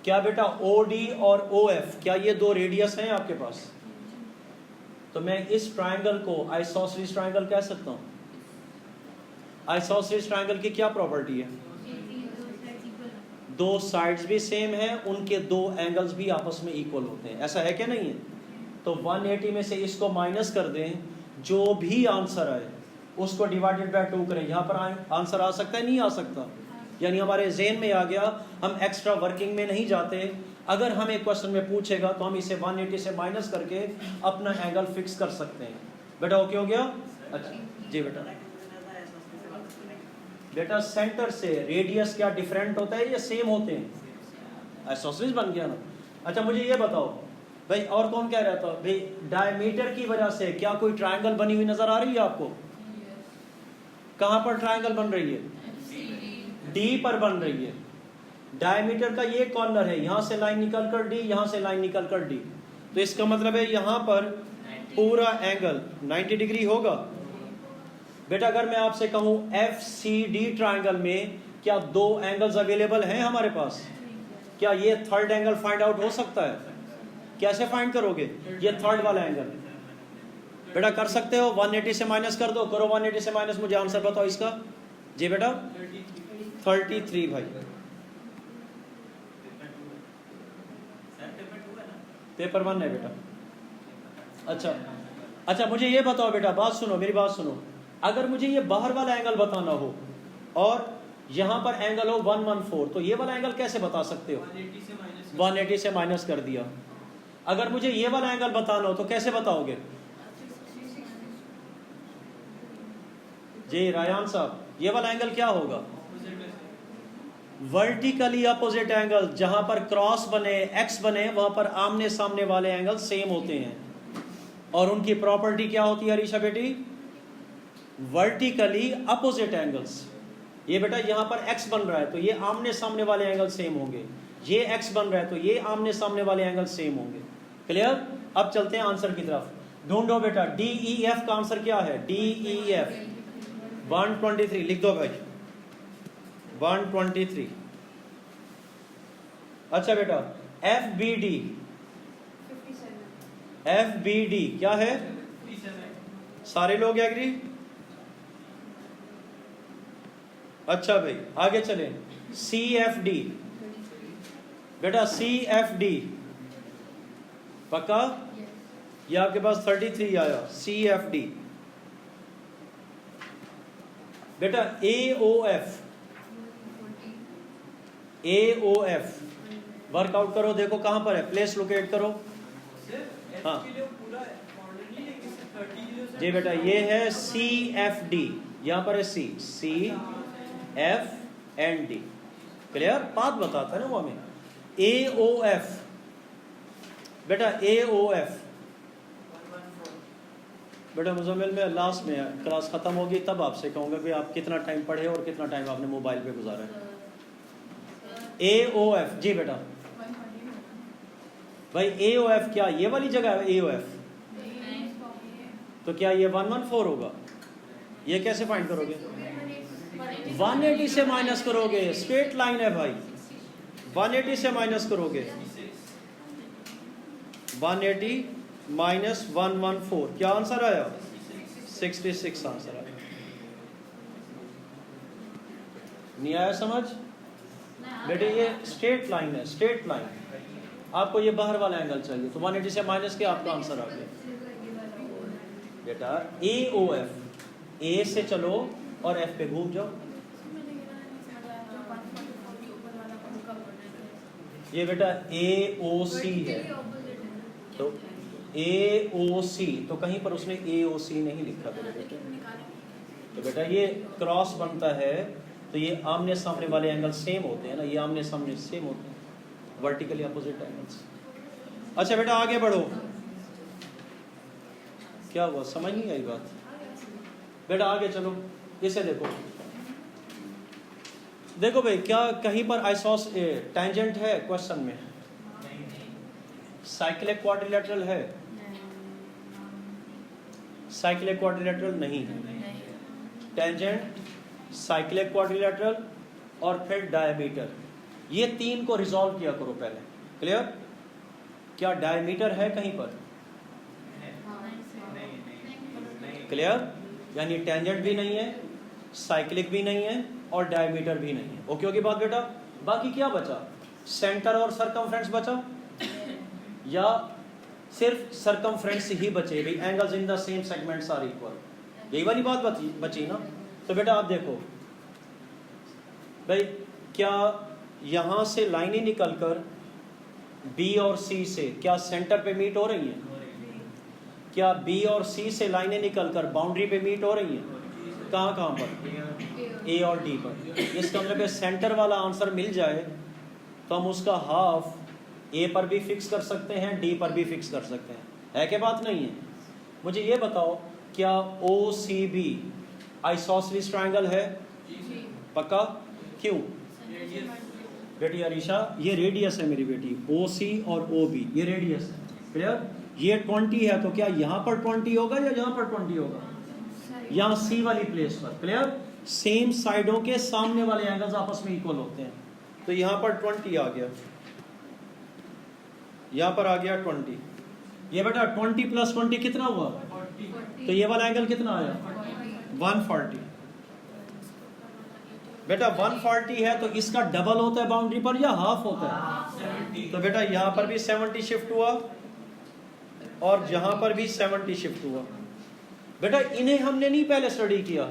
क्या बेटा OD और OF क्या ये दो रेडियस हैं आपके पास? तो मैं इस ट्रायंगल को आइसोसेलेस ट्रायंगल कह सकता हूँ। आइसोसेलेस ट्रायंगल की क्या प्रॉपर्टी है? दो साइड्स भी सेम है, उनके दो एंगल्स भी आपस में इक्वल होते हैं। ऐसा है क्या नहीं है? तो 180 में से इसको माइनस कर दें, जो भी आंसर आए उसको डिवाइडेड बाय 2 करें। यहाँ पर आंसर आ सकता है, नहीं आ सकता? यानी हमारे ज़हन में आ गया, हम एक्स्ट्रा वर्किंग में नहीं जाते। अगर हमें क्वेश्चन में पूछेगा तो हम इसे 180 से माइनस करके अपना एंगल फिक्स कर सकते हैं। बेटा ओके हो गया? अच्छा जी बेटा। बेटा सेंटर से रेडियस क्या डिफरेंट होता है या सेम होते हैं? आइसोसेलेस बन गया ना। अच्छा मुझे ये बताओ भाई, और कौन कह रहा था भाई, डायमीटर की वजह से क्या कोई ट्रायंगल बनी हुई नजर आ रही है आपको? कहां पर ट्रायंगल बन रही है? डी पर बन रही है। डायमीटर का ये कॉर्नर है, यहां से लाइन निकल कर डी, यहां से लाइन निकल कर डी। तो इसका मतलब है यहां पर पूरा एंगल 90 डिग्री होगा। बेटा अगर मैं आपसे कहूं FCD ट्रायंगल में क्या दो एंगल्स अवेलेबल हैं हमारे पास? क्या ये थर्ड एंगल फाइंड आउट हो सकता है? कैसे फाइंड करोगे ये थर्ड वाला एंगल? बेटा कर सकते हो, 180 से माइनस कर दो, करो 180 से माइनस, मुझे आंसर बताओ इसका। जी बेटा 33 भाई। पेपर 1 है बेटा। अच्छा मुझे ये बताओ बेटा, बात सुनो, मेरी बात सुनो। अगर मुझे ये बाहर वाला एंगल बताना हो और यहां पर एंगल हो 114, तो ये वाला एंगल कैसे बता सकते हो? 180 से माइनस कर दिया। अगर मुझे ये वाला एंगल बताना हो तो कैसे बताओगे? जी रायान साहब, ये वाला एंगल क्या होगा? Vertically opposite angle. जहां पर क्रॉस बने, एक्स बने, वहां पर आमने सामने वाले एंगल सेम होते हैं। और उनकी प्रॉपर्टी क्या होती है अरीशा बेटी? Vertically opposite angles. ये बेटा यहां पर एक्स बन रहा है तो ये आमने सामने वाले एंगल सेम होंगे, ये एक्स बन रहा है तो ये आमने सामने वाले एंगल सेम होंगे। क्लियर? अब चलते हैं आंसर की तरफ। ढूंढो बेटा DEF का आंसर क्या है? DEF 123 लिख दो भाई, 123। अच्छा बेटा FBD क्या है? सारे लोग एग्री? अच्छा भाई आगे चलें। CFD बेटा, CFD पक्का? ये आपके पास 33 आया। CFD बेटा AOF वर्कआउट करो, देखो कहां पर है, प्लेस लोकेट करो। हाँ जी बेटा ये है CFD, यहां पर है CFD। क्लियर? बात बताता है ना वो हमें। AOF बेटा AOF बेटा मुजम्मिल में लास्ट में क्लास खत्म होगी तब आपसे कहूंगा कि आप कितना टाइम पढ़े और कितना टाइम आपने मोबाइल पे गुजारा है। AOF जी बेटा भाई, AOF क्या ये वाली जगह है AOF? तो क्या ये 114 होगा? ये कैसे फाइंड करोगे? 180 से माइनस करोगे, स्ट्रेट लाइन है भाई। 180 से माइनस करोगे, 180 माइनस 114, क्या आंसर आया? 66 आंसर आया। नहीं आया समझ बेटे? ये स्ट्रेट लाइन है, स्ट्रेट लाइन। आपको ये बाहर वाला एंगल चाहिए तो 180 से माइनस के आपका आंसर आ गया बेटा। AOF, A से चलो और F पे घूम जाओ। ये बेटा AOC है, तो AOC तो कहीं पर उसने AOC नहीं लिखा बेटा। तो बेटा ये क्रॉस बनता है तो ये आमने सामने वाले एंगल सेम होते हैं ना, ये आमने सामने सेम होते हैं, वर्टिकली अपोजिट एंगल्स। अच्छा बेटा आगे बढ़ो। क्या हुआ, समझ नहीं आई बात? बेटा आगे चलो, इसे देखो। देखो भाई, क्या कहीं पर आइसोस टेंजेंट है क्वेश्चन में? साइक्लिक क्वाड्रिलेटरल है? साइक्लिक क्वाड्रिलेटरल नहीं है। टेंजेंट, साइक्लिक क्वाड्रिलेटरल और फिर डायमीटर। ये 3 को रिजॉल्व किया करो पहले। क्लियर? क्या डायमीटर है कहीं पर? क्लियर? यानी टेंजेंट भी नहीं है, साइक्लिक भी नहीं है और डायमीटर भी नहीं है। ओके होगी बात बेटा? बाकी क्या बचा? सेंटर और सरकमफ्रेंस बचा, या सिर्फ सरकमफ्रेंस ही बचे? भाई angles in the same segments are equal, यही वाली बात बची ना। तो बेटा आप देखो भाई, क्या यहां से लाइनें निकलकर बी और सी से क्या सेंटर पे मीट हो रही हैं? क्या बी और सी से लाइनें निकलकर बाउंड्री पे मीट हो रही हैं? कहाँ कहाँ पर? ए और डी पर। इसका मतलब है सेंटर वाला आंसर मिल जाए तो हम उसका हाफ ए पर भी फिक्स कर सकते हैं, डी पर भी फिक्स कर सकते हैं। है क्या बात नहीं है? मुझे ये बताओ, क्या ओ सी बी आइसोसेलेस ट्रायंगल है? पक्का? क्यों? बेटी अरीशा, ये रेडियस है मेरी बेटी, ओ सी और ओ बी ये रेडियस है। क्लियर? ये 20 है तो क्या यहाँ पर 20 होगा या यहाँ पर 20 होगा? यहाँ सी वाली प्लेस पर। क्लियर? सेम साइडों के सामने वाले एंगल्स आपस में इक्वल होते हैं, तो यहाँ पर 20 आ गया, यहाँ पर आ गया 20। ये बेटा 20 + 20 कितना हुआ? तो ये वाला एंगल कितना आया? 140। बेटा 140 है तो इसका डबल होता है बाउंड्री पर या हाफ होता है? तो बेटा यहाँ पर भी 70 शिफ्ट हुआ और यहाँ पर भी 70 शिफ्ट हुआ। बेटा इन्हें हमने नहीं पहले स्टडी किया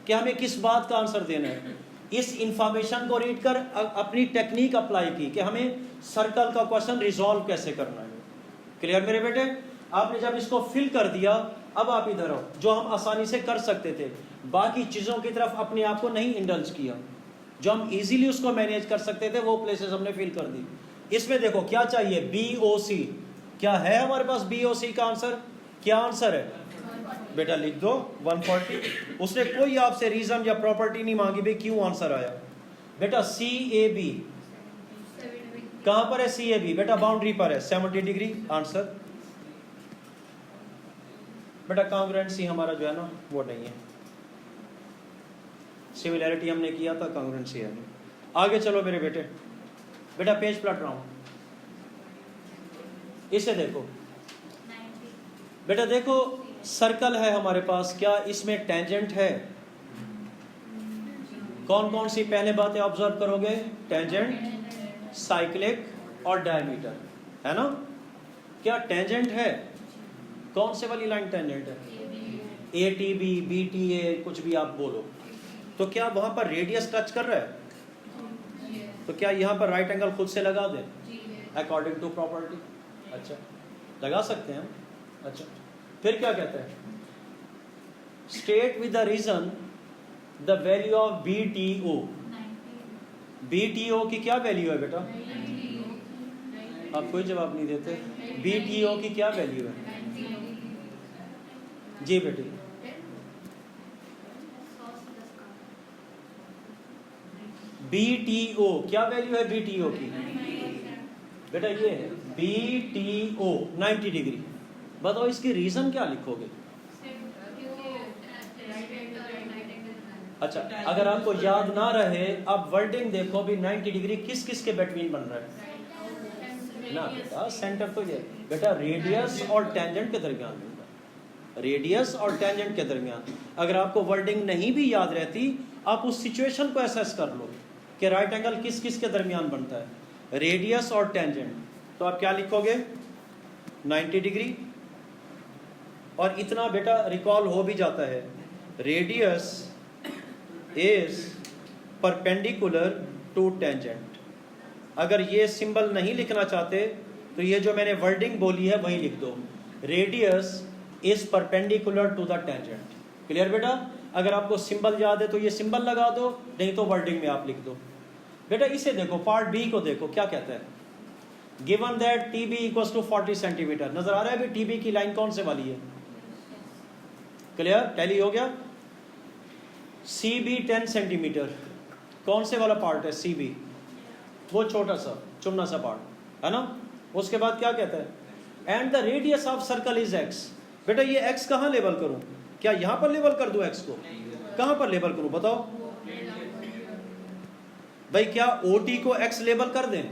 कि हमें किस बात का आंसर देना है। इस इंफॉर्मेशन को रीड कर अपनी टेक्निक अप्लाई की कि हमें सर्कल का क्वेश्चन रिजॉल्व कैसे करना है। क्लियर मेरे बेटे? आपने जब इसको फिल कर दिया, अब आप इधर आओ, जो हम आसानी से कर सकते थे, बाकी चीज़ों की तरफ अपने आप को नहीं इंडल्ज किया, जो हम इजीली उसको मैनेज कर सकते थे वो प्लेसेस हमने फिल कर दी। इसमें देखो क्या चाहिए, बी ओ सी। क्या है हमारे पास बी ओ सी का आंसर? क्या आंसर है बेटा? लिख दो 140। उसने कोई आपसे रीजन या प्रॉपर्टी नहीं मांगी भाई क्यों आंसर आया। बेटा सी ए बी कहां पर है? सी ए बी बेटा बाउंड्री पर है, 70 डिग्री आंसर। बेटा कॉन्ग्रुएंसी हमारा जो है ना वो नहीं है, सिमिलैरिटी हमने किया था, कॉन्ग्रुएंसी है नहीं। आगे चलो मेरे बेटे, बेटा पेज पलट रहा हूं, इसे देखो बेटा। देखो सर्कल है हमारे पास, क्या इसमें टेंजेंट है? कौन कौन सी पहले बातें ऑब्जर्व करोगे? टेंजेंट, साइक्लिक और डायमीटर, है ना? क्या टेंजेंट है? कौन से वाली लाइन टेंजेंट है? A T B, B T A, कुछ भी आप बोलो। तो क्या वहां पर रेडियस टच कर रहा है? तो क्या यहाँ पर राइट एंगल खुद से लगा दें अकॉर्डिंग टू प्रॉपर्टी? अच्छा लगा सकते हैं। अच्छा फिर क्या कहते हैं? State with the reason the value of B T O. B T O की क्या वैल्यू है बेटा? आप कोई जवाब नहीं देते। बी टी ओ की क्या वैल्यू है? जी बेटी बी टी ओ क्या वैल्यू है? बी टी ओ की बेटा ये है बी टी ओ 90 डिग्री। बताओ इसकी रीजन क्या लिखोगे? अच्छा अगर आपको याद ना रहे, अब वर्डिंग देखो भी 90 डिग्री किस किस के बिटवीन बन रहा है ना बेटा? सेंटर तो ये बेटा रेडियस और टेंजेंट के दरमियान बनता है, रेडियस और टेंजेंट के दरमियान। अगर आपको वर्डिंग नहीं भी याद रहती, आप उस सिचुएशन को एसेस कर लो कि राइट एंगल किस किस के दरमियान बनता है, रेडियस और टेंजेंट। तो आप क्या लिखोगे? 90 डिग्री। और इतना बेटा रिकॉल हो भी जाता है, radius is perpendicular to tangent. अगर ये सिंबल नहीं लिखना चाहते तो ये जो मैंने वर्डिंग बोली है वही लिख दो, radius is perpendicular to the tangent. Clear बेटा? अगर आपको सिंबल याद है तो ये सिंबल लगा दो, नहीं तो वर्डिंग में आप लिख दो। बेटा इसे देखो, पार्ट बी को देखो क्या कहता है। Given that T B equals to 40 centimetre. नजर आ रहा है अभी टी बी की लाइन कौन से वाली है? क्लियर? टैली हो गया। सी बी 10 सेंटीमीटर, कौन से वाला पार्ट है? सी बी, वो छोटा सा चुना सा पार्ट है ना। उसके बाद क्या कहता है? And the radius of circle is x. बेटा ये एक्स कहाँ लेबल करूं? क्या यहां पर लेबल कर दूं एक्स को? कहां पर लेबल करूं बताओ? भाई क्या OT को x लेबल कर दें,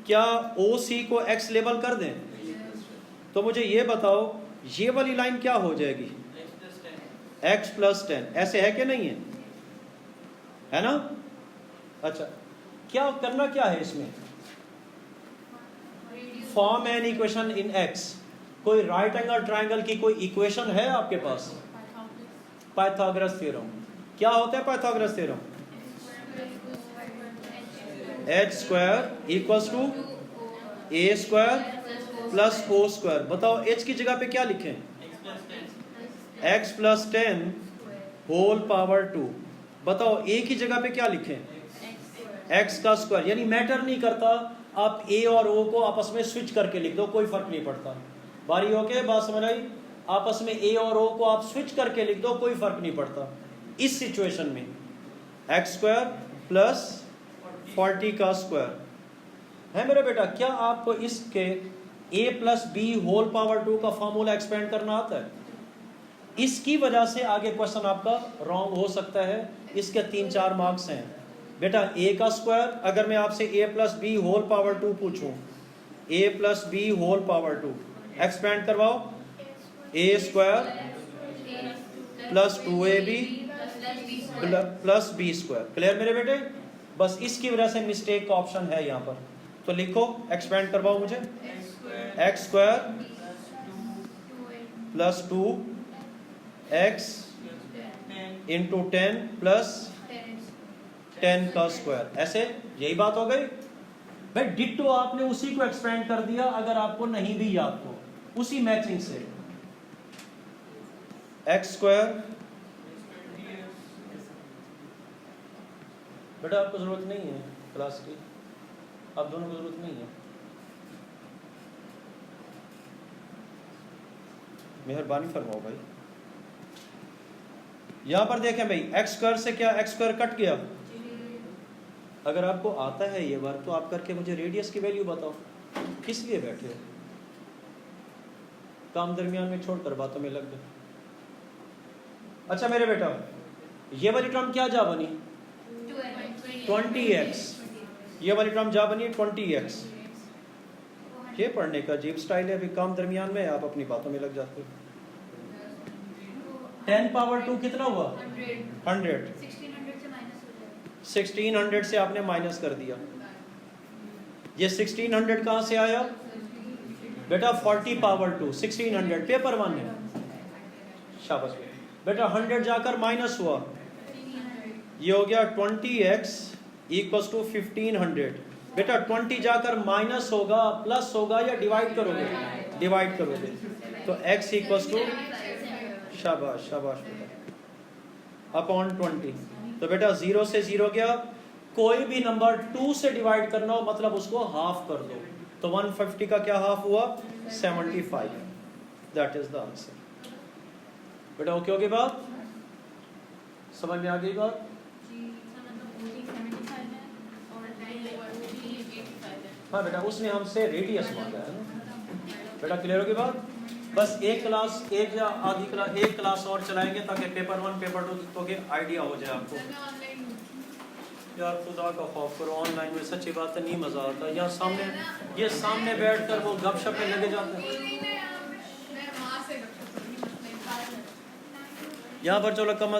क्या OC को x लेबल कर दें? तो मुझे ये बताओ ये वाली लाइन क्या हो जाएगी? x + 10। ऐसे है कि नहीं है ना? अच्छा, क्या करना क्या है इसमें? Form an equation in x। कोई राइट एंगल ट्राइंगल की कोई इक्वेशन है आपके पास? Pythagoras theorem. क्या होता है Pythagoras theorem? h² = a² + o²। बताओ h की जगह पे क्या लिखें? x + 10 whole power 2। बताओ a की जगह पे क्या लिखें? x का स्क्वायर। यानी मैटर नहीं करता, आप a और o को आपस में स्विच करके लिख दो, कोई फर्क नहीं पड़ता। बारी ओके, बात समझ आई? आपस में a और o को आप स्विच करके लिख दो, कोई फर्क नहीं पड़ता। इस सिचुएशन में x² + 40 का स्क्वायर है मेरे बेटा। क्या आपको इसके a + b होल पावर 2 का फॉर्मूला एक्सपेंड करना आता है? इसकी वजह से आगे क्वेश्चन आपका रॉन्ग हो सकता है। इसके 3-4 मार्क्स हैं बेटा। a का स्क्वायर, अगर मैं आपसे a + b होल पावर 2 पूछूं, a + b whole power 2 expand करवाओ। a² + 2ab + b²। क्लियर मेरे बेटे? बस इसकी वजह से मिस्टेक का ऑप्शन है यहाँ पर। तो लिखो, एक्सपेंड करवाओ मुझे। x² + 2x × 10 + 10 का स्क्वायर। ऐसे यही बात हो गई भाई। डिट्टो आपने उसी को एक्सपेंड कर दिया, अगर आपको नहीं भी याद तो उसी मैचिंग से। x² बेटा आपको जरूरत नहीं है क्लास की, आप दोनों को जरूरत नहीं है। मेहरबानी फरमाओ भाई। यहां पर देखें भाई, x² से क्या x² कट गया। अगर आपको आता है ये बार तो आप करके मुझे रेडियस की वैल्यू बताओ। किस लिए बैठे हो? काम दरमियान में छोड़कर बातों में लग गए। अच्छा मेरे बेटा, ये वाली टर्म क्या जा बनी? 20x। ये वाली टर्म जा बनी 20x। ये पढ़ने का अजीब स्टाइल है, अभी काम दरमियान में आप अपनी बातों में लग जाते हो। 10 पावर 2 कितना हुआ? 100। 1600 से आपने माइनस कर दिया। ये 1600 कहां से आया बेटा? 40 पावर 2 1600 पेपर 1 है। शाबाश बेटा। 100 जाकर माइनस हुआ, ये हो गया 20x = 1500। बेटा 20 जाकर माइनस होगा, प्लस होगा या डिवाइड करोगे? डिवाइड करोगे। तो x = शाबाश शाबाश बेटा अपॉन 20। तो बेटा 0 से 0 गया। कोई भी नंबर 2 से डिवाइड करना हो मतलब उसको हाफ कर दो। तो 150 का क्या हाफ हुआ? 75। That is the answer. बेटा ओके होगी बात? समझ में आ गई बात? हाँ बेटा, उसने हमसे रेडियस मांगा है ना बेटा। क्लियर होगी बात? बस एक क्लास, एक या आधी क्लास, एक क्लास और चलाएंगे ताकि पेपर 1 पेपर 2 तो के आइडिया हो जाए आपको। यार खुदा का खौफ करो, ऑनलाइन में सच्ची बात है नहीं मजा आता। यहाँ सामने, ये सामने बैठकर वो गपशप में लगे जाते हैं। यहाँ पर चलो कम अज कम